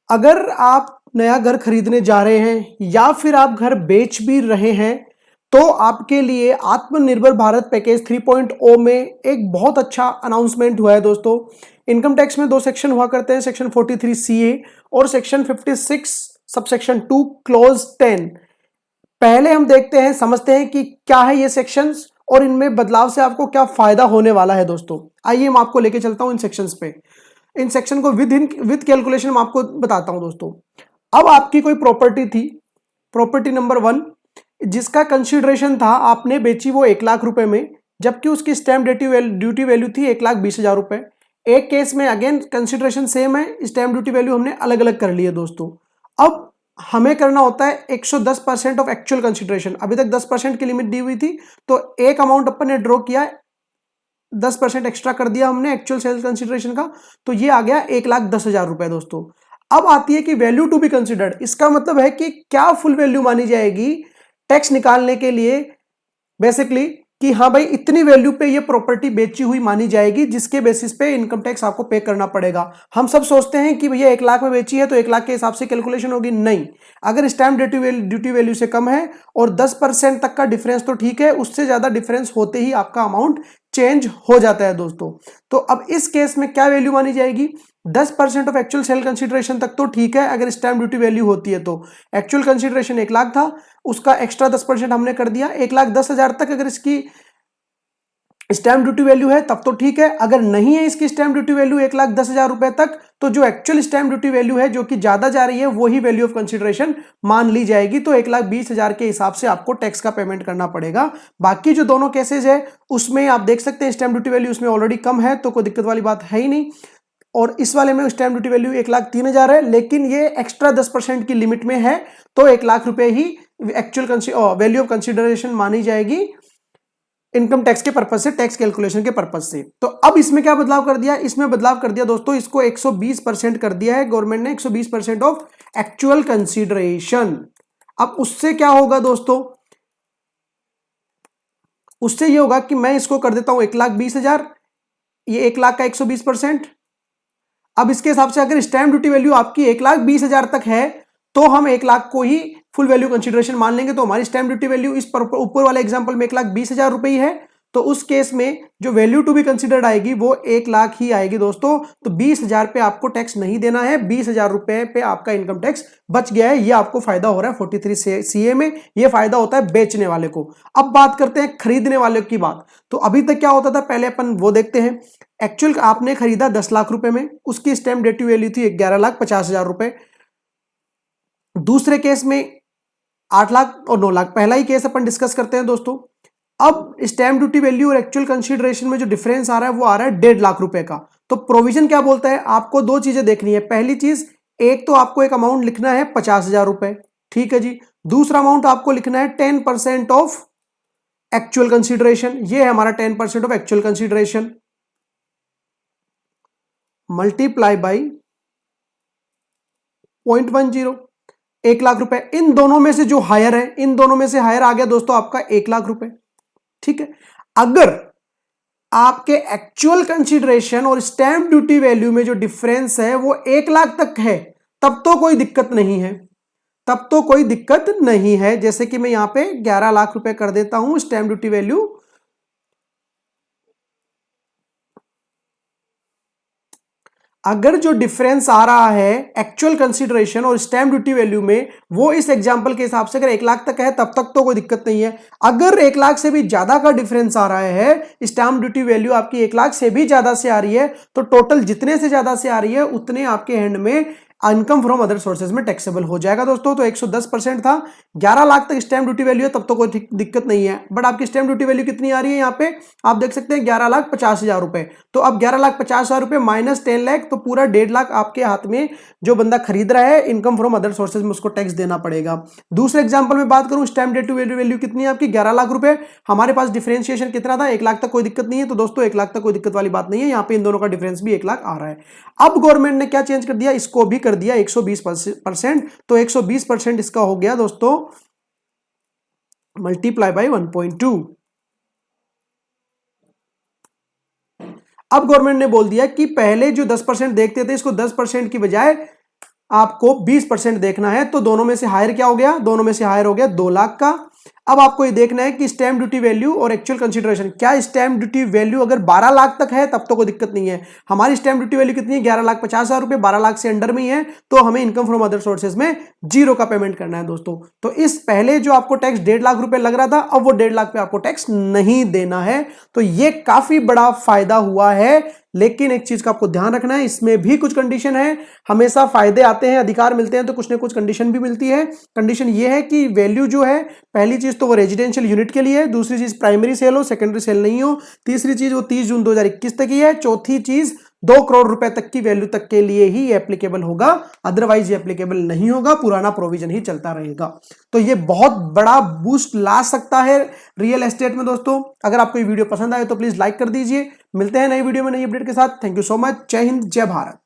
अगर आप नया घर खरीदने जा रहे हैं या फिर आप घर बेच भी रहे हैं तो आपके लिए आत्मनिर्भर भारत पैकेज 3.0 में एक बहुत अच्छा अनाउंसमेंट हुआ है दोस्तों। इनकम टैक्स में दो सेक्शन हुआ करते हैं, सेक्शन 43 सीए और सेक्शन 56 सबसेक्शन 2 क्लोज 10। पहले हम देखते हैं, समझते हैं कि क्या है ये सेक्शंस और इनमें बदलाव से आपको क्या फायदा होने वाला है दोस्तों। आइए मैं आपको लेके चलता हूं इन सेक्शंस पे। इन सेक्शन को विद कैलकुलेशन मैं आपको बताता हूं दोस्तों। अब आपकी कोई प्रॉपर्टी थी, प्रॉपर्टी नंबर 1, जिसका कंसिडरेशन था, आपने बेची वो 1 लाख रुपए में, जबकि उसकी स्टैंप ड्यूटी वैल्यू थी 1,20,000 रुपए। एक केस में अगेन कंसिडरेशन सेम है, स्टैंप ड्यूटी वैल्यू हमने अलग अलग कर ली है दोस्तों। अब हमें करना होता है 110% ऑफ एक्चुअल कंसिडरेशन। अभी तक 10% की लिमिट दी हुई थी, तो एक अमाउंट अपन ने ड्रॉ किया, 10% एक्स्ट्रा कर दिया हमने एक्चुअल सेल कंसिडरेशन का, तो ये आ गया 1,10,000 रुपए दोस्तों। अब आती है कि वैल्यू टू बी कंसिडर्ड। इसका मतलब है कि क्या फुल वैल्यू मानी जाएगी टैक्स निकालने के लिए, बेसिकली कि हाँ भाई इतनी वैल्यू पे ये प्रॉपर्टी बेची हुई मानी जाएगी, जिसके बेसिस पे इनकम टैक्स आपको पे करना पड़ेगा। हम सब सोचते हैं कि भैया 1 लाख में बेची है तो 1 लाख के हिसाब से कैलकुलेशन होगी, नहीं। अगर स्टैंप ड्यूटी वैल्यू से कम है और 10% तक का डिफरेंस तो ठीक है, उससे ज्यादा डिफरेंस होते ही आपका अमाउंट चेंज हो जाता है दोस्तों। तो अब इस केस में क्या वैल्यू मानी जाएगी, 10% ऑफ एक्चुअल सेल कंसिडरेशन तक तो ठीक है अगर स्टैंप ड्यूटी वैल्यू होती है तो। एक्चुअल कंसिडरेशन 1 लाख था, उसका एक्स्ट्रा 10% हमने कर दिया, 1,10,000 तक अगर इसकी स्टैंप ड्यूटी वैल्यू है तब तो ठीक है। अगर नहीं है इसकी स्टैंप ड्यूटी वैल्यू 1,10,000 रुपए तक, तो जो एक्चुअल स्टैंप ड्यूटी वैल्यू है जो कि ज्यादा जा रही है वही वैल्यू ऑफ कंसिडरेशन मान ली जाएगी। तो 1,20,000 के हिसाब से आपको टैक्स का पेमेंट करना पड़ेगा। बाकी जो दोनों केसेज है उसमें आप देख सकते हैं स्टैंप ड्यूटी वैल्यू उसमें ऑलरेडी कम है, तो कोई दिक्कत वाली बात है ही नहीं। और इस वाले में स्टैंप ड्यूटी वैल्यू 1,03,000 है, लेकिन ये एक्स्ट्रा 10% की लिमिट में है, तो 1 लाख रुपए ही एक्चुअल वैल्यू ऑफ कंसिडरेशन मानी जाएगी इनकम टैक्स के पर्पज से, टैक्स कैलकुलेशन के पर्पज से। तो अब इसमें क्या बदलाव कर दिया, इसमें बदलाव कर दिया दोस्तों, इसको 120% कर दिया है गवर्नमेंट ने, 120% ऑफ एक्चुअल कंसिडरेशन। अब उससे क्या होगा दोस्तों, उससे ये होगा कि मैं इसको कर देता हूं 1,20,000, ये 1 लाख का 120%। अब इसके हिसाब से अगर स्टैंप ड्यूटी वैल्यू आपकी 1,20,000 तक है तो हम 1 लाख को ही फुल वैल्यू कंसिडरेशन मान लेंगे। तो हमारी स्टैंप ड्यूटी वैल्यू इस ऊपर वाले एग्जांपल में 1,20,000 रुपए ही है, तो उस केस में जो वैल्यू टू बी कंसिडर्ड आएगी वो 1 लाख ही आएगी दोस्तों। तो 20,000 पे आपको टैक्स नहीं देना है, 20,000 रुपए पे आपका इनकम टैक्स बच गया है। ये आपको फायदा हो रहा है 43 सीए में, ये फायदा होता है बेचने वाले को। अब बात करते हैं खरीदने वाले की बात। तो अभी तक क्या होता था, पहले अपन वो देखते हैं। एक्चुअल आपने खरीदा 10 लाख रुपए में, उसकी स्टैंप ड्यूटी वैल्यू थी 11,50,000 रुपए। दूसरे केस में 8 लाख और 9 लाख, पहला ही केस अपन डिस्कस करते हैं दोस्तों। अब स्टैंप ड्यूटी वैल्यू और एक्चुअल कंसीडरेशन में जो डिफरेंस आ रहा है वो आ रहा है 1.5 लाख रुपए का। तो प्रोविजन क्या बोलता है, आपको दो चीजें देखनी है। पहली चीज, एक तो आपको एक अमाउंट लिखना है 50,000 रुपए, ठीक है जी। दूसरा अमाउंट आपको लिखना है 10% ऑफ एक्चुअल कंसीडरेशन, ये है हमारा 10% of actual consideration multiply by 0.10, 1 lakh रुपए। इन दोनों में से जो हायर है, इन दोनों में से हायर आ गया दोस्तों आपका 1 लाख रुपए, ठीक है। अगर आपके एक्चुअल कंसीडरेशन और स्टैंप ड्यूटी वैल्यू में जो डिफरेंस है वो 1 लाख तक है, तब तो कोई दिक्कत नहीं है, तब तो कोई दिक्कत नहीं है। जैसे कि मैं यहां पे 11 लाख रुपए कर देता हूं स्टैंप ड्यूटी वैल्यू। अगर जो डिफरेंस आ रहा है एक्चुअल कंसीडरेशन और स्टैंप ड्यूटी वैल्यू में, वो इस एग्जांपल के हिसाब से अगर 1 लाख तक है तब तक तो कोई दिक्कत नहीं है। अगर 1 लाख से भी ज्यादा का डिफरेंस आ रहा है, स्टैंप ड्यूटी वैल्यू आपकी 1 लाख से भी ज्यादा से आ रही है, तो टोटल जितने से ज्यादा से आ रही है उतने आपके हैंड में इनकम फ्रॉम अदर सोर्सेज में टैक्सेबल हो जाएगा दोस्तों। तो 110% था, 11 लाख तक स्टैंप ड्यूटी वैल्यू है, तब तो कोई दिक्कत नहीं है। बट आपकी स्टैंप ड्यूटी वैल्यू कितनी आ रही है, यहाँ पे आप देख सकते हैं 11,50,000 रुपए। तो अब 11,50,000 रुपए माइनस 10 लाख, तो पूरा 1.5 लाख आपके हाथ में जो बंदा खरीद रहा है इनकम फ्रॉम अदर सोर्सेज में, उसको टैक्स देना पड़ेगा। दूसरे एग्जांपल में बात करूं, स्टैंप ड्यूटी वैल्यू कितनी है आपकी, 11 लाख रुपए। हमारे पास डिफरेंशिएशन कितना था, 1 लाख तक कोई दिक्कत नहीं है। तो दोस्तों 1 लाख तक कोई दिक्कत वाली बात नहीं है, यहाँ पे इन दोनों का डिफरेंस भी 1 लाख आ रहा है। अब गवर्नमेंट ने क्या चेंज कर दिया, इसको भी कर दिया 120%। तो 120% इसका हो गया दोस्तों मल्टीप्लाई बाई 1.2। अब गवर्नमेंट ने बोल दिया कि पहले जो 10% देखते थे, इसको 10% की बजाय आपको 20% देखना है। तो दोनों में से हायर क्या हो गया, दोनों में से हायर हो गया 2 लाख का। अब आपको ये देखना है कि स्टैंप ड्यूटी वैल्यू और एक्चुअल कंसीडरेशन, क्या स्टैंप ड्यूटी वैल्यू अगर 12 लाख तक है तब तो कोई दिक्कत नहीं है। हमारी स्टैंप ड्यूटी वैल्यू कितनी है, 11,50,000 रुपए, 12 लाख से अंडर में ही है, तो हमें इनकम फ्रॉम अदर सोर्सेज में 0 का पेमेंट करना है दोस्तों। तो इस पहले जो आपको टैक्स 1.5 लाख रुपए लग रहा था, अब वो 1.5 लाख पे आपको टैक्स नहीं देना है। तो ये काफी बड़ा फायदा हुआ है। लेकिन एक चीज का आपको ध्यान रखना है, इसमें भी कुछ कंडीशन है। हमेशा फायदे आते हैं, अधिकार मिलते हैं, तो कुछ ना कुछ कंडीशन भी मिलती है। कंडीशन ये है कि वैल्यू जो है, पहली चीज तो वो रेजिडेंशियल यूनिट के लिए है, दूसरी चीज प्राइमरी सेल हो, सेकेंडरी सेल नहीं हो, तीसरी चीज वो 30 जून 2021 तक ही है, चौथी चीज 2 करोड़ रुपए तक की वैल्यू तक के लिए ही एप्लीकेबल होगा, अदरवाइज ये एप्लीकेबल नहीं होगा, पुराना प्रोविजन ही चलता रहेगा। तो ये बहुत बड़ा बूस्ट ला सकता है रियल एस्टेट में दोस्तों। अगर आपको ये वीडियो पसंद आए तो प्लीज लाइक कर दीजिए। मिलते हैं नई वीडियो में नई अपडेट के साथ। Thank you so much. जय हिंद, जय भारत।